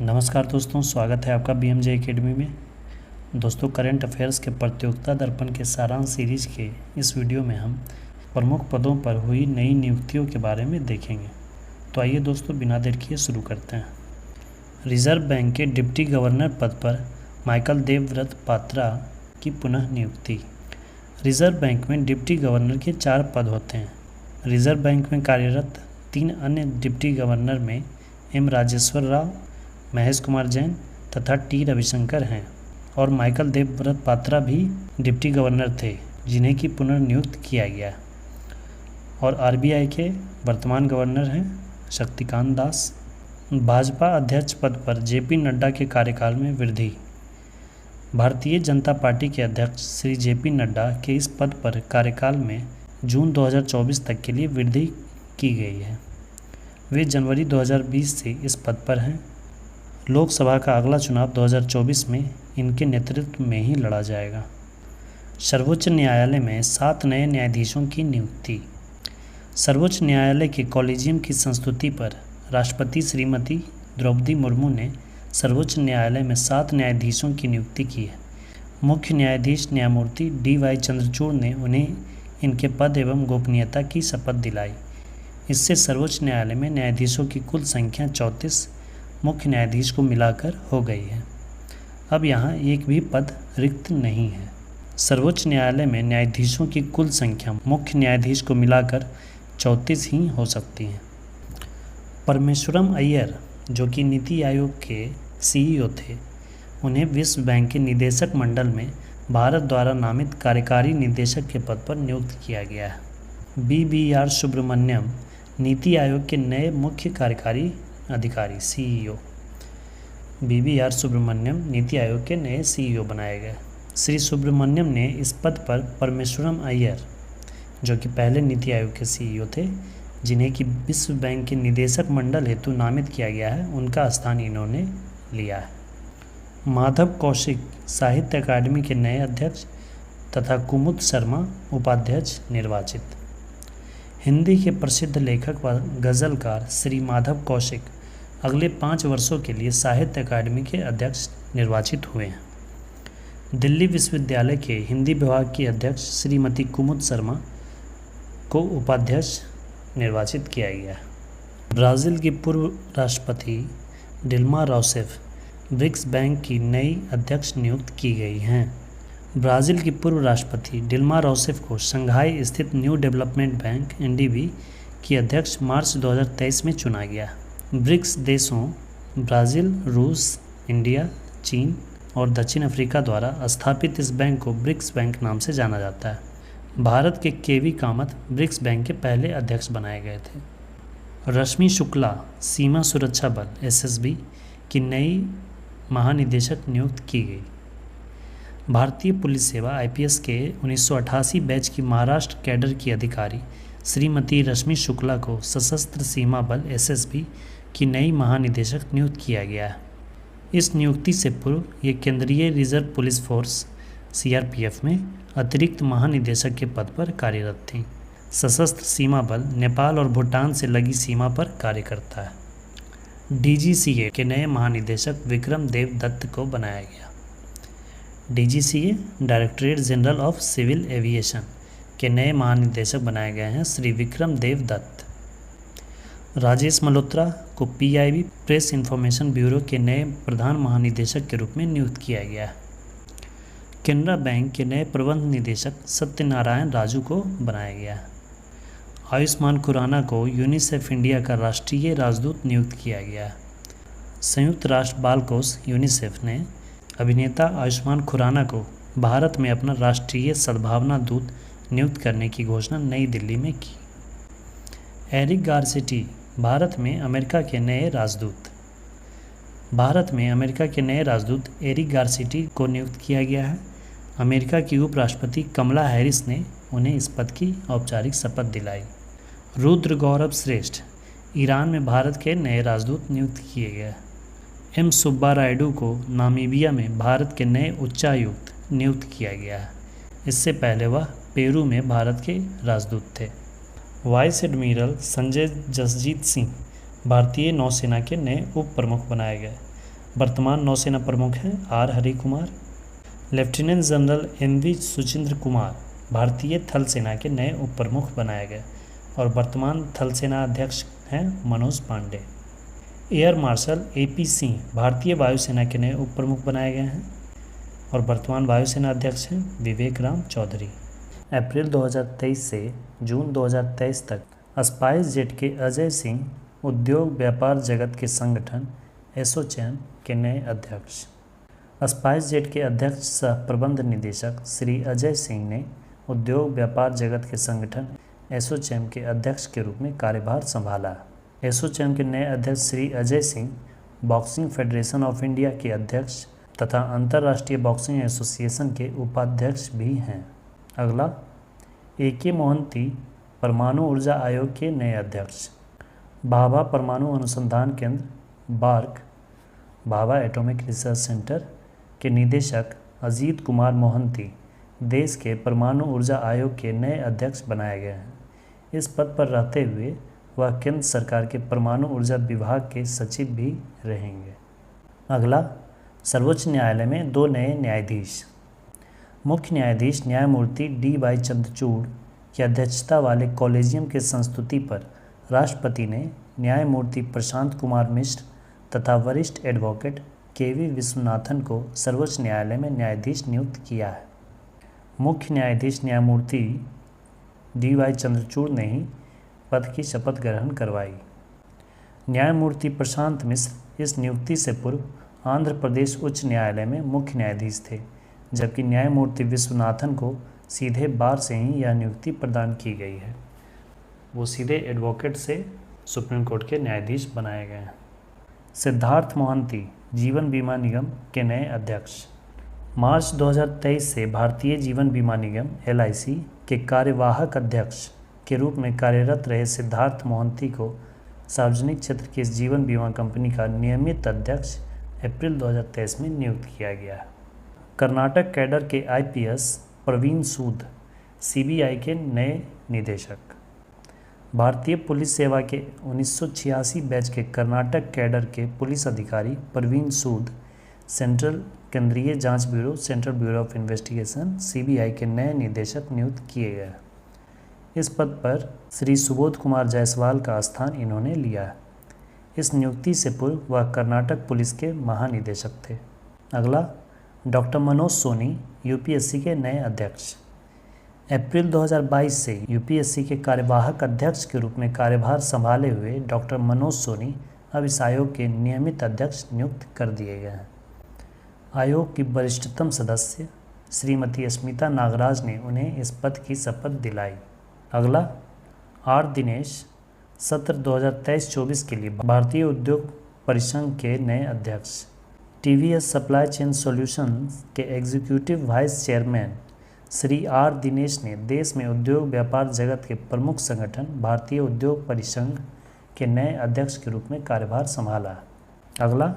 नमस्कार दोस्तों, स्वागत है आपका BMJ एकेडमी में। दोस्तों, करंट अफेयर्स के प्रतियोगिता दर्पण के सारांश सीरीज के इस वीडियो में हम प्रमुख पदों पर हुई नई नियुक्तियों के बारे में देखेंगे। तो आइए दोस्तों, बिना देर किए शुरू करते हैं। रिजर्व बैंक के डिप्टी गवर्नर पद पर माइकल देवव्रत पात्रा की पुनः नियुक्ति। रिजर्व बैंक में डिप्टी गवर्नर के 4 पद होते हैं। रिजर्व बैंक में कार्यरत 3 अन्य डिप्टी गवर्नर में M राजेश्वर राव, महेश कुमार जैन तथा T रविशंकर हैं और माइकल देवव्रत पात्रा भी डिप्टी गवर्नर थे, जिन्हें की पुनर्नियुक्त किया गया। और RBI के वर्तमान गवर्नर हैं शक्तिकांत दास। भाजपा अध्यक्ष पद पर JP नड्डा के कार्यकाल में वृद्धि। भारतीय जनता पार्टी के अध्यक्ष श्री JP नड्डा के इस पद पर कार्यकाल में जून 2024 तक के लिए वृद्धि की गई है। वे जनवरी 2020 से इस पद पर हैं। लोकसभा का अगला चुनाव 2024 में इनके नेतृत्व में ही लड़ा जाएगा। सर्वोच्च न्यायालय में 7 नए न्यायाधीशों की नियुक्ति। सर्वोच्च न्यायालय के कॉलेजियम की संस्तुति पर राष्ट्रपति श्रीमती द्रौपदी मुर्मू ने सर्वोच्च न्यायालय में 7 न्यायाधीशों की नियुक्ति की है। मुख्य न्यायाधीश न्यायमूर्ति DY चंद्रचूड़ ने उन्हें इनके पद एवं गोपनीयता की शपथ दिलाई। इससे सर्वोच्च न्यायालय में न्यायाधीशों की कुल संख्या 34 मुख्य न्यायाधीश को मिलाकर हो गई है। अब यहाँ एक भी पद रिक्त नहीं है। सर्वोच्च न्यायालय में न्यायाधीशों की कुल संख्या मुख्य न्यायाधीश को मिलाकर 34 ही हो सकती है। परमेश्वरम अय्यर, जो कि नीति आयोग के CEO थे, उन्हें विश्व बैंक के निदेशक मंडल में भारत द्वारा नामित कार्यकारी निदेशक के पद पर नियुक्त किया गया है। BBR सुब्रमण्यम नीति आयोग के नए मुख्य कार्यकारी अधिकारी CEO। BBR सुब्रमण्यम नीति आयोग के नए CEO बनाए गए। श्री सुब्रमण्यम ने इस पद पर परमेश्वरम अय्यर, जो कि पहले नीति आयोग के CEO थे, जिन्हें कि विश्व बैंक के निदेशक मंडल हेतु नामित किया गया है, उनका स्थान इन्होंने लिया है। माधव कौशिक साहित्य अकादमी के नए अध्यक्ष तथा कुमुद शर्मा उपाध्यक्ष निर्वाचित। हिंदी के प्रसिद्ध लेखक व गज़लकार श्री माधव कौशिक अगले 5 वर्षों के लिए साहित्य अकादमी के अध्यक्ष निर्वाचित हुए हैं। दिल्ली विश्वविद्यालय के हिंदी विभाग की अध्यक्ष श्रीमती कुमुद शर्मा को उपाध्यक्ष निर्वाचित किया गया है। ब्राज़ील की पूर्व राष्ट्रपति डिल्मा रूसेफ ब्रिक्स बैंक की नई अध्यक्ष नियुक्त की गई हैं। ब्राज़ील की पूर्व राष्ट्रपति डिल्मा रूसेफ को शंघाई स्थित न्यू डेवलपमेंट बैंक NDB की अध्यक्ष मार्च 2023 में चुना गया। ब्रिक्स देशों ब्राज़ील, रूस, इंडिया, चीन और दक्षिण अफ्रीका द्वारा स्थापित इस बैंक को ब्रिक्स बैंक नाम से जाना जाता है। भारत के KV कामत ब्रिक्स बैंक के पहले अध्यक्ष बनाए गए थे। रश्मि शुक्ला सीमा सुरक्षा बल SSB की नई महानिदेशक नियुक्त की गई। भारतीय पुलिस सेवा IPS के 1988 बैच की महाराष्ट्र कैडर की अधिकारी श्रीमती रश्मि शुक्ला को सशस्त्र सीमा बल SSB की नई महानिदेशक नियुक्त किया गया है। इस नियुक्ति से पूर्व ये केंद्रीय रिजर्व पुलिस फोर्स CRPF में अतिरिक्त महानिदेशक के पद पर कार्यरत थीं। सशस्त्र सीमा बल नेपाल और भूटान से लगी सीमा पर कार्य करता है। DGCA के नए महानिदेशक विक्रम देव दत्त को बनाया गया। DGCA directorate general of civil aviation के नए महानिदेशक बनाए गए हैं श्री विक्रम देव दत्त। राजेश मल्होत्रा को PIB प्रेस इन्फॉर्मेशन ब्यूरो के नए प्रधान महानिदेशक के रूप में नियुक्त किया गया है। केनरा बैंक के नए प्रबंध निदेशक सत्यनारायण राजू को बनाया गया है। आयुष्मान खुराना को यूनिसेफ इंडिया का राष्ट्रीय राजदूत नियुक्त किया गया है। संयुक्त राष्ट्र बाल कोष यूनिसेफ ने अभिनेता आयुष्मान खुराना को भारत में अपना राष्ट्रीय सद्भावना दूत नियुक्त करने की घोषणा नई दिल्ली में की। एरिक गारसेटी भारत में अमेरिका के नए राजदूत। भारत में अमेरिका के नए राजदूत एरिक गारसेटी को नियुक्त किया गया है। अमेरिका की उपराष्ट्रपति कमला हैरिस ने उन्हें इस पद की औपचारिक शपथ दिलाई। रुद्र गौरव श्रेष्ठ ईरान में भारत के नए राजदूत नियुक्त किए गए। M सुब्बा रायडू को नामीबिया में भारत के नए उच्चायुक्त नियुक्त किया गया है। इससे पहले वह पेरू में भारत के राजदूत थे। वाइस एडमिरल संजय जसजीत सिंह भारतीय नौसेना के नए उप प्रमुख बनाए गए। वर्तमान नौसेना प्रमुख हैं R Hari Kumar. Lieutenant general M V. Suchindra Kumar भारतीय थल सेना के नए उप प्रमुख बनाए गए और वर्तमान थल सेना अध्यक्ष हैं Manoj Pande. Air marshal A P. Singh भारतीय वायुसेना के नए उप प्रमुख बनाए गए हैं और वर्तमान वायुसेना अध्यक्ष हैं विवेक राम चौधरी। अप्रैल 2023 से जून 2023 तक स्पाइस जेट के अजय सिंह उद्योग व्यापार जगत के संगठन एसोचैम के नए अध्यक्ष। स्पाइस जेट के अध्यक्ष सह प्रबंध निदेशक श्री अजय सिंह ने उद्योग व्यापार जगत के संगठन एसोचैम के अध्यक्ष के रूप में कार्यभार संभाला। एसोचैम के नए अध्यक्ष Shri Ajay Singh boxing federation of India के अध्यक्ष तथा अंतर्राष्ट्रीय बॉक्सिंग एसोसिएशन के उपाध्यक्ष भी हैं। अगला, ए.के. मोहंती परमाणु ऊर्जा आयोग के नए अध्यक्ष। भाभा परमाणु अनुसंधान केंद्र BARC Bhabha atomic research centre के निदेशक अजीत कुमार मोहंती देश के परमाणु ऊर्जा आयोग के नए अध्यक्ष बनाए गए हैं। इस पद पर रहते हुए वह केंद्र सरकार के परमाणु ऊर्जा विभाग के सचिव भी रहेंगे। अगला, सर्वोच्च न्यायालय में 2 नए न्यायाधीश। मुख्य न्यायाधीश न्यायमूर्ति डी.वाई. चंद्रचूड़ की अध्यक्षता वाले कॉलेजियम के संस्तुति पर राष्ट्रपति ने न्यायमूर्ति प्रशांत कुमार मिश्र तथा वरिष्ठ एडवोकेट के.वी. विश्वनाथन को सर्वोच्च न्यायालय में न्यायाधीश नियुक्त किया है। मुख्य न्यायाधीश न्यायमूर्ति डी.वाई. चंद्रचूड़ ने ही पद की शपथ ग्रहण करवाई। न्यायमूर्ति प्रशांत मिश्र इस नियुक्ति से पूर्व आंध्र प्रदेश उच्च न्यायालय में मुख्य न्यायाधीश थे, जबकि न्यायमूर्ति विश्वनाथन को सीधे बार से ही यह नियुक्ति प्रदान की गई है। वो सीधे एडवोकेट से सुप्रीम कोर्ट के न्यायाधीश बनाए गए हैं। सिद्धार्थ मोहंती जीवन बीमा निगम के नए अध्यक्ष। मार्च 2023 से भारतीय जीवन बीमा निगम (LIC) के कार्यवाहक अध्यक्ष के रूप में कार्यरत रहे सिद्धार्थ मोहंती को सार्वजनिक क्षेत्र की इस जीवन बीमा कंपनी का नियमित अध्यक्ष अप्रैल 2023 में नियुक्त किया गया है। कर्नाटक कैडर के IPS प्रवीण सूद CBI के नए निदेशक। भारतीय पुलिस सेवा के 1986 बैच के कर्नाटक कैडर के पुलिस अधिकारी प्रवीण सूद सेंट्रल केंद्रीय जांच bureau central bureau of investigation CBI के नए निदेशक नियुक्त किए गए। इस पद पर श्री सुबोध कुमार जायसवाल का स्थान इन्होंने लिया है। इस नियुक्ति से पूर्व वह कर्नाटक पुलिस के महानिदेशक थे। अगला, डॉक्टर मनोज सोनी UPSC के नए अध्यक्ष। अप्रैल 2022 से UPSC के कार्यवाहक अध्यक्ष के रूप में कार्यभार संभाले हुए डॉक्टर मनोज सोनी अब इस आयोग के नियमित अध्यक्ष नियुक्त कर दिए गए हैं। आयोग की वरिष्ठतम सदस्य श्रीमती स्मिता नागराज ने उन्हें इस पद की शपथ दिलाई। अगला, आर दिनेश सत्र 2023-24 के लिए भारतीय उद्योग परिसंघ के नए अध्यक्ष। TVS सप्लाई चेन सॉल्यूशंस के executive vice chairman Shri R Dinesh ने देश में उद्योग व्यापार जगत के प्रमुख संगठन भारतीय उद्योग परिसंघ के नए अध्यक्ष के रूप में कार्यभार संभाला। अगला,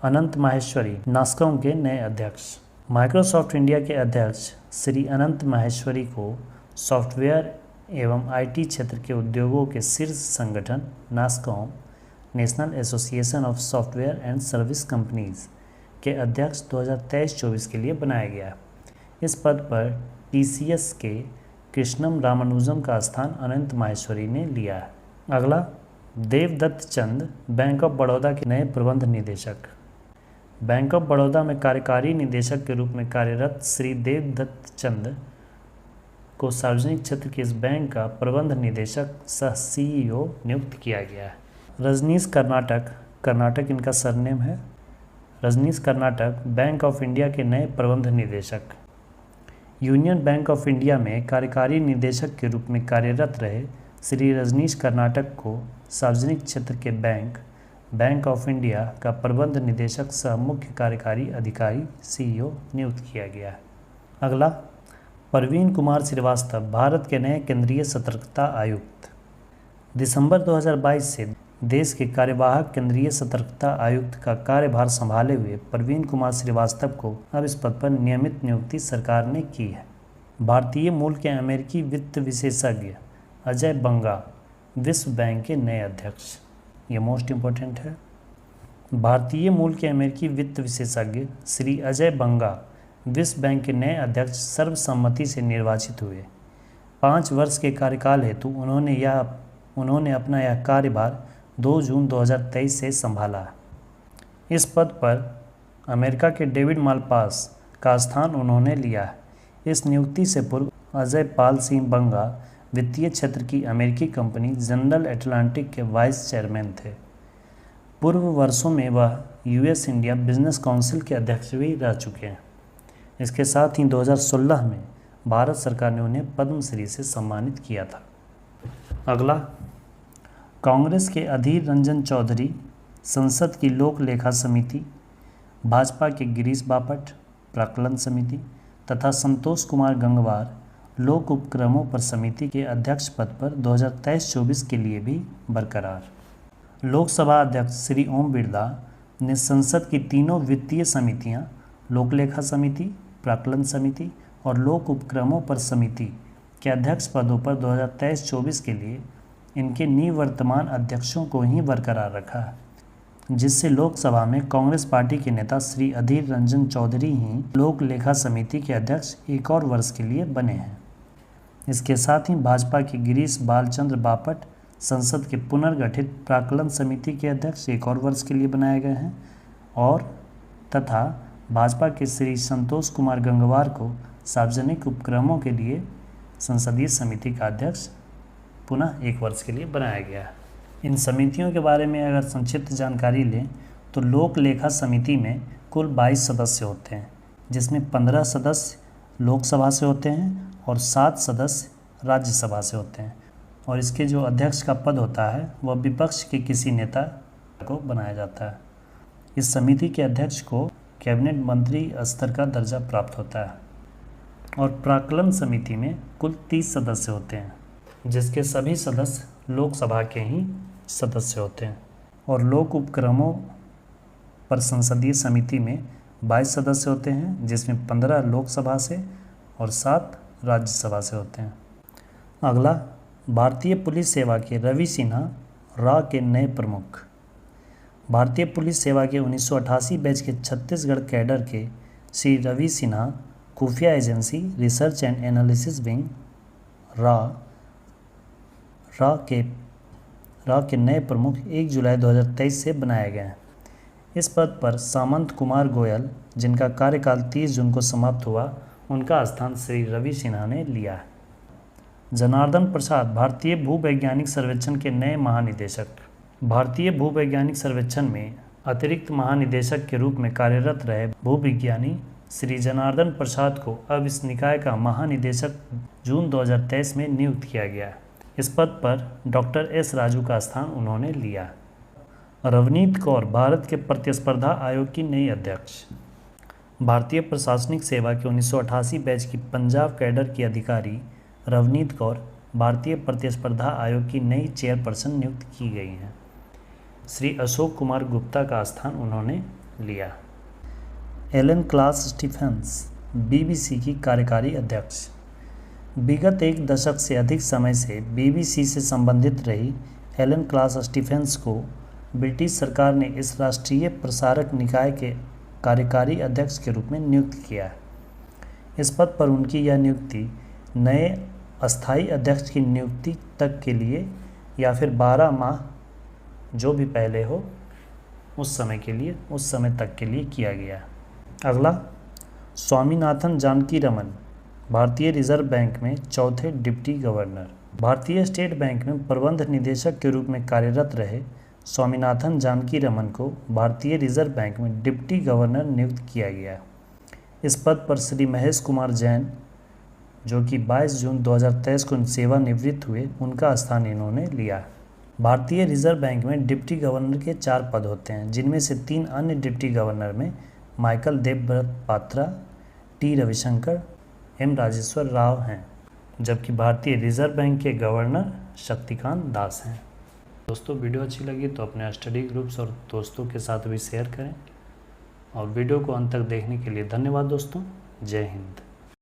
अनंत माहेश्वरी नास्कॉम के नए अध्यक्ष। माइक्रोसॉफ्ट इंडिया के अध्यक्ष श्री अनंत माहेश्वरी को सॉफ्टवेयर एवं IT क्षेत्र के उद्योगों के शीर्ष संगठन NASSCOM national association of software and service companies के अध्यक्ष 2023-24 के लिए बनाया गया। इस पद पर TCS के कृष्णम रामानुजम का स्थान अनंत माहेश्वरी ने लिया है। अगला, देवदत्त चंद बैंक ऑफ बड़ौदा के नए प्रबंध निदेशक। बैंक ऑफ बड़ौदा में कार्यकारी निदेशक के रूप में कार्यरत श्री देवदत्त चंद को सार्वजनिक क्षेत्र के इस बैंक का प्रबंध निदेशक सह CEO नियुक्त किया गया है। रजनीश कर्नाटक इनका सरनेम है। Rajneesh Karnataka bank of India के नए प्रबंध निदेशक। यूनियन बैंक ऑफ इंडिया में कार्यकारी निदेशक के रूप में कार्यरत रहे श्री रजनीश कर्नाटक को सार्वजनिक क्षेत्र के बैंक ऑफ इंडिया का प्रबंध निदेशक सह मुख्य कार्यकारी अधिकारी CEO नियुक्त किया गया है। अगला, प्रवीण कुमार श्रीवास्तव भारत के नए केंद्रीय सतर्कता आयुक्त। दिसंबर 2022 से देश के कार्यवाहक केंद्रीय सतर्कता आयुक्त का कार्यभार संभाले हुए प्रवीण कुमार श्रीवास्तव को अब इस पद पर नियमित नियुक्ति सरकार ने की है। भारतीय मूल के अमेरिकी वित्त विशेषज्ञ अजय बंगा विश्व बैंक के नए अध्यक्ष। ये मोस्ट इम्पोर्टेंट है। भारतीय मूल के अमेरिकी वित्त विशेषज्ञ श्री अजय बंगा विश्व बैंक के नए अध्यक्ष सर्वसम्मति से निर्वाचित हुए। 5 वर्ष के कार्यकाल हेतु उन्होंने अपना यह कार्यभार 2 जून 2023 से संभाला। इस पद पर अमेरिका के डेविड मालपास का स्थान उन्होंने लिया। इस नियुक्ति से पूर्व अजय पाल सिंह बंगा वित्तीय क्षेत्र की अमेरिकी कंपनी जनरल अटलांटिक के वाइस चेयरमैन थे। पूर्व वर्षों में वह यूएस इंडिया बिजनेस काउंसिल के अध्यक्ष भी रह चुके हैं। इसके साथ ही 2016 में भारत सरकार ने उन्हें पद्मश्री से सम्मानित किया था। अगला, कांग्रेस के अधीर रंजन चौधरी संसद की लोक लेखा समिति, भाजपा के गिरीश बापट प्राक्कलन समिति तथा संतोष कुमार गंगवार लोक उपक्रमों पर समिति के अध्यक्ष पद पर 2023-24 के लिए भी बरकरार। लोकसभा अध्यक्ष श्री ओम बिरला ने संसद की तीनों वित्तीय समितियां, लोक लेखा समिति, प्राक्कलन समिति और लोक उपक्रमों पर समिति के अध्यक्ष पदों पर 2023-24 के लिए इनके निवर्तमान अध्यक्षों को ही बरकरार रखा है, जिससे लोकसभा में कांग्रेस पार्टी के नेता श्री अधीर रंजन चौधरी ही लोक लेखा समिति के अध्यक्ष एक और वर्ष के लिए बने हैं। इसके साथ ही भाजपा के गिरीश बालचंद्र बापट संसद के पुनर्गठित प्राक्कलन समिति के अध्यक्ष एक और वर्ष के लिए बनाए गए हैं और तथा भाजपा के श्री संतोष कुमार गंगवार को सार्वजनिक उपक्रमों के लिए संसदीय समिति का अध्यक्ष पुनः एक वर्ष के लिए बनाया गया है। इन समितियों के बारे में अगर संक्षिप्त जानकारी लें तो लोक लेखा समिति में कुल 22 सदस्य होते हैं, जिसमें 15 सदस्य लोकसभा से होते हैं और 7 सदस्य राज्यसभा से होते हैं और इसके जो अध्यक्ष का पद होता है वह विपक्ष के किसी नेता को बनाया जाता है। इस समिति के अध्यक्ष को कैबिनेट मंत्री स्तर का दर्जा प्राप्त होता है और प्राक्कलन समिति में कुल 30 सदस्य होते हैं, जिसके सभी सदस्य लोकसभा के ही सदस्य होते हैं और लोक उपक्रमों पर संसदीय समिति में 22 सदस्य होते हैं, जिसमें 15 लोकसभा से और 7 राज्यसभा से होते हैं। अगला, भारतीय पुलिस सेवा के रवि सिन्हा रा के नए प्रमुख। भारतीय पुलिस सेवा के 1988 बैच के छत्तीसगढ़ कैडर के श्री रवि सिन्हा खुफिया agency research and analysis wing रा के नए प्रमुख 1 जुलाई 2023 से बनाए गए हैं। इस पद पर सामंत कुमार गोयल, जिनका कार्यकाल 30 जून को समाप्त हुआ, उनका स्थान श्री रवि सिन्हा ने लिया है। जनार्दन प्रसाद भारतीय भूवैज्ञानिक सर्वेक्षण के नए महानिदेशक। भारतीय भूवैज्ञानिक सर्वेक्षण में अतिरिक्त महानिदेशक के रूप में कार्यरत रहे भूविज्ञानी श्री जनार्दन प्रसाद को अब इस निकाय का महानिदेशक जून 2023 में नियुक्त किया गया है। इस पद पर डॉक्टर एस राजू का स्थान उन्होंने लिया। रवनीत कौर भारत के प्रतिस्पर्धा आयोग की नई अध्यक्ष। भारतीय प्रशासनिक सेवा के 1988 बैच की पंजाब कैडर की अधिकारी रवनीत कौर भारतीय प्रतिस्पर्धा आयोग की नई चेयरपर्सन नियुक्त की गई हैं। श्री अशोक कुमार गुप्ता का स्थान उन्होंने लिया। एलन क्लास स्टीफेंस बीबीसी की कार्यकारी अध्यक्ष। विगत 1 दशक से अधिक समय से बीबीसी से संबंधित रही एलन क्लास स्टीफेंस को ब्रिटिश सरकार ने इस राष्ट्रीय प्रसारक निकाय के कार्यकारी अध्यक्ष के रूप में नियुक्त किया है। इस पद पर उनकी यह नियुक्ति नए अस्थायी अध्यक्ष की नियुक्ति तक के लिए या फिर 12 माह जो भी पहले हो उस समय तक के लिए किया गया है। अगला, स्वामीनाथन जानकी रमन भारतीय रिजर्व बैंक में चौथे डिप्टी गवर्नर। भारतीय स्टेट बैंक में प्रबंध निदेशक के रूप में कार्यरत रहे स्वामीनाथन जानकी रमन को भारतीय रिजर्व बैंक में डिप्टी गवर्नर नियुक्त किया गया। इस पद पर श्री महेश कुमार जैन, जो कि 22 जून 2023 को सेवानिवृत्त हुए, उनका स्थान इन्होंने लिया। भारतीय रिजर्व बैंक में डिप्टी गवर्नर के 4 पद होते हैं, जिनमें से 3 अन्य डिप्टी गवर्नर में Michael Debabrata Patra, T Ravishankar, M Rajeshwar Rao हैं, जबकि भारतीय रिजर्व बैंक के गवर्नर शक्तिकांत दास हैं। दोस्तों, वीडियो अच्छी लगी तो अपने स्टडी ग्रुप्स और दोस्तों के साथ भी शेयर करें और वीडियो को अंत तक देखने के लिए धन्यवाद दोस्तों। जय हिंद।